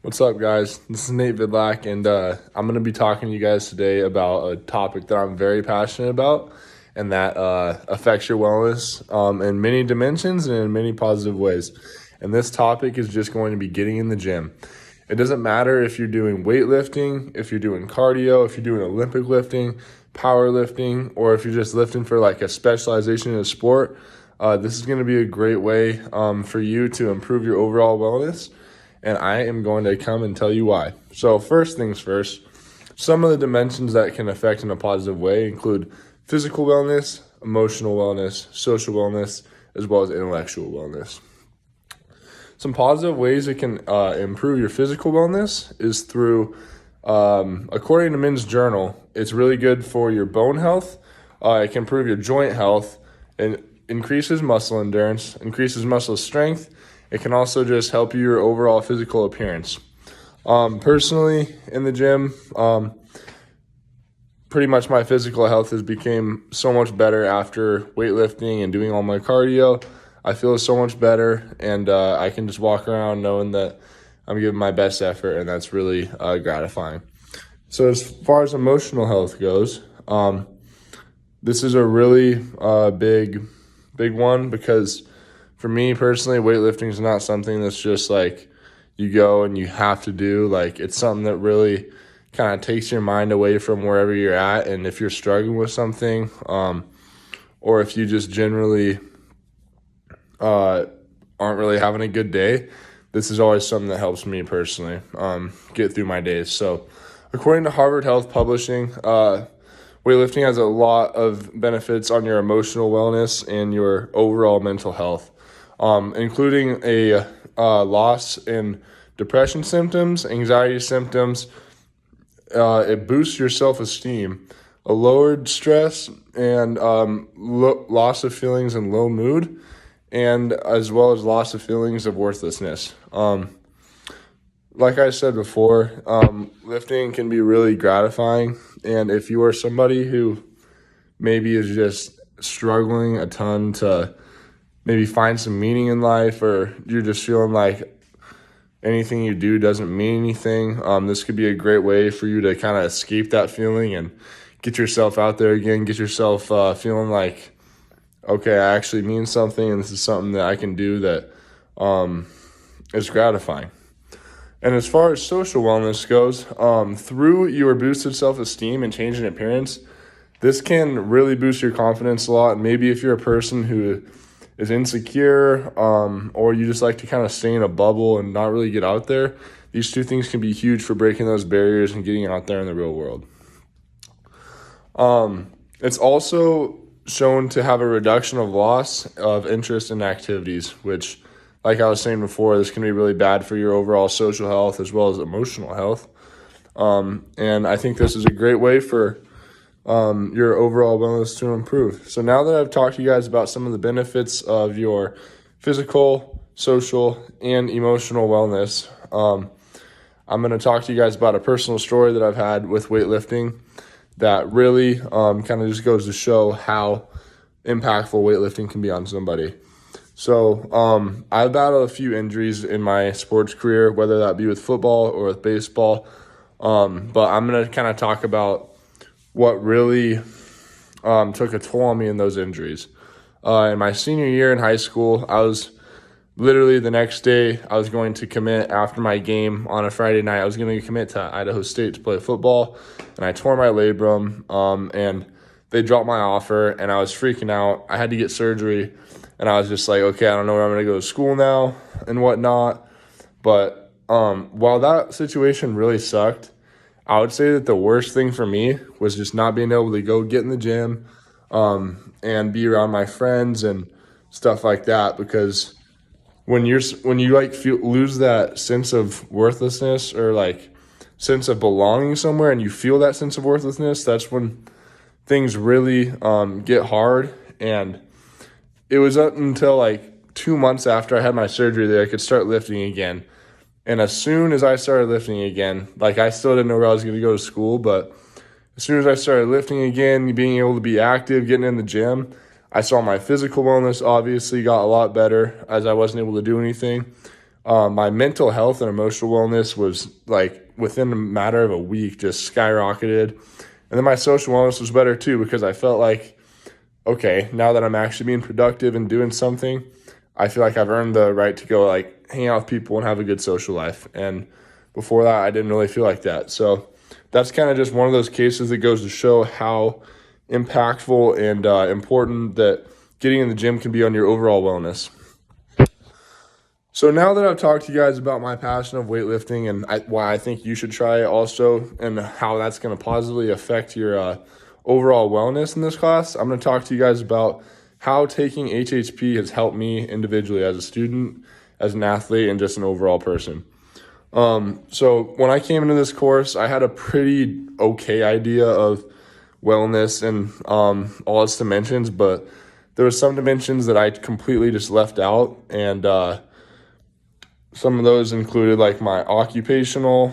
What's up, guys? This is Nate Vidlac, and I'm going to be talking to you guys today about a topic that I'm very passionate about, and that affects your wellness in many dimensions and in many positive ways. And this topic is just going to be getting in the gym. It doesn't matter if you're doing weightlifting, if you're doing cardio, if you're doing Olympic lifting, powerlifting, or if you're just lifting for like a specialization in a sport. This is going to be a great way for you to improve your overall wellness, and I am going to come and tell you why. So first things first, some of the dimensions that can affect in a positive way include physical wellness, emotional wellness, social wellness, as well as intellectual wellness. Some positive ways it can improve your physical wellness is through, according to Men's Journal, it's really good for your bone health. It can improve your joint health and increases muscle endurance, increases muscle strength. It can also just help your overall physical appearance. Personally, in the gym, pretty much my physical health has become so much better after weightlifting and doing all my cardio. I feel so much better, and I can just walk around knowing that I'm giving my best effort, and that's really gratifying. So as far as emotional health goes, this is a really big one, because for me personally, weightlifting is not something that's just like you go and you have to do. Like, it's something that really kind of takes your mind away from wherever you're at. And if you're struggling with something, or if you just generally aren't really having a good day, this is always something that helps me personally get through my days. So according to Harvard Health Publishing, weightlifting has a lot of benefits on your emotional wellness and your overall mental health, including a loss in depression symptoms, anxiety symptoms. It boosts your self-esteem, a lowered stress, and loss of feelings and low mood, and as well as loss of feelings of worthlessness. Like I said before, lifting can be really gratifying, and if you are somebody who maybe is just struggling a ton to maybe find some meaning in life, or you're just feeling like anything you do doesn't mean anything, this could be a great way for you to kind of escape that feeling and get yourself out there again, get yourself feeling like, okay, I actually mean something, and this is something that I can do that is gratifying. And as far as social wellness goes, through your boosted self-esteem and change in appearance, this can really boost your confidence a lot. And maybe if you're a person who is insecure, or you just like to kind of stay in a bubble and not really get out there, these two things can be huge for breaking those barriers and getting out there in the real world. It's also shown to have a reduction of loss of interest in activities, which, like I was saying before, this can be really bad for your overall social health as well as emotional health. And I think this is a great way for your overall wellness to improve. So now that I've talked to you guys about some of the benefits of your physical, social, and emotional wellness, I'm going to talk to you guys about a personal story that I've had with weightlifting that really kind of just goes to show how impactful weightlifting can be on somebody. So I've battled a few injuries in my sports career, whether that be with football or with baseball, but I'm going to kind of talk about what really took a toll on me in those injuries. In my senior year in high school, I was literally the next day, I was going to commit after my game on a Friday night. I was going to commit to Idaho State to play football, and I tore my labrum, and they dropped my offer, and I was freaking out. I had to get surgery, and I was just like, okay, I don't know where I'm going to go to school now and whatnot. But while that situation really sucked, I would say that the worst thing for me was just not being able to go get in the gym and be around my friends and stuff like that, because when you like lose that sense of worthlessness, or like sense of belonging somewhere, and you feel that sense of worthlessness, that's when things really get hard. And it was up until like 2 months after I had my surgery that I could start lifting again. And as soon as I started lifting again, like, I still didn't know where I was going to go to school, but as soon as I started lifting again, being able to be active, getting in the gym, I saw my physical wellness obviously got a lot better, as I wasn't able to do anything. My mental health and emotional wellness was like within a matter of a week just skyrocketed. And then my social wellness was better too because I felt like, okay, now that I'm actually being productive and doing something, I feel like I've earned the right to go like hang out with people and have a good social life. And before that, I didn't really feel like that. So that's kind of just one of those cases that goes to show how impactful and important that getting in the gym can be on your overall wellness. So now that I've talked to you guys about my passion of weightlifting and why I think you should try it also and how that's going to positively affect your overall wellness in this class, I'm going to talk to you guys about how taking HHP has helped me individually as a student, as an athlete, and just an overall person. So when I came into this course, I had a pretty okay idea of wellness and all its dimensions, but there were some dimensions that I completely just left out, and some of those included like my occupational.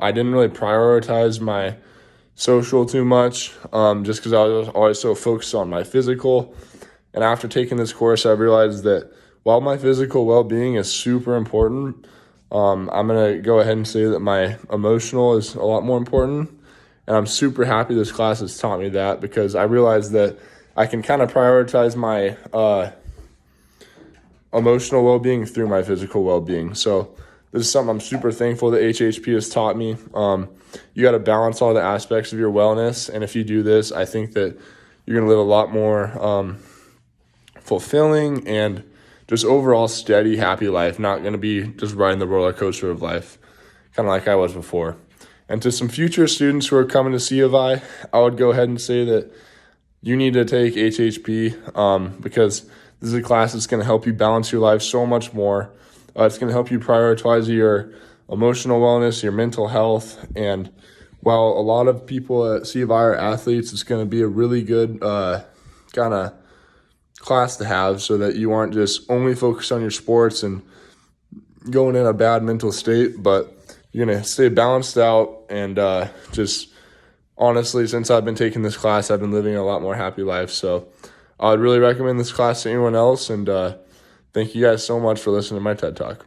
I didn't really prioritize my social too much, just because I was always so focused on my physical. And after taking this course, I realized that while my physical well-being is super important, I'm going to go ahead and say that my emotional is a lot more important. And I'm super happy this class has taught me that because I realized that I can kind of prioritize my emotional well-being through my physical well-being. So this is something I'm super thankful that HHP has taught me. You got to balance all the aspects of your wellness. And if you do this, I think that you're going to live a lot more fulfilling and just overall steady, happy life, not going to be just riding the roller coaster of life, kind of like I was before. And to some future students who are coming to C of I would go ahead and say that you need to take HHP because this is a class that's going to help you balance your life so much more. It's going to help you prioritize your emotional wellness, your mental health. And while a lot of people at C of I are athletes, it's going to be a really good kind of class to have so that you aren't just only focused on your sports and going in a bad mental state, but you're going to stay balanced out. And just honestly, since I've been taking this class, I've been living a lot more happy life. So I would really recommend this class to anyone else. And thank you guys so much for listening to my TED Talk.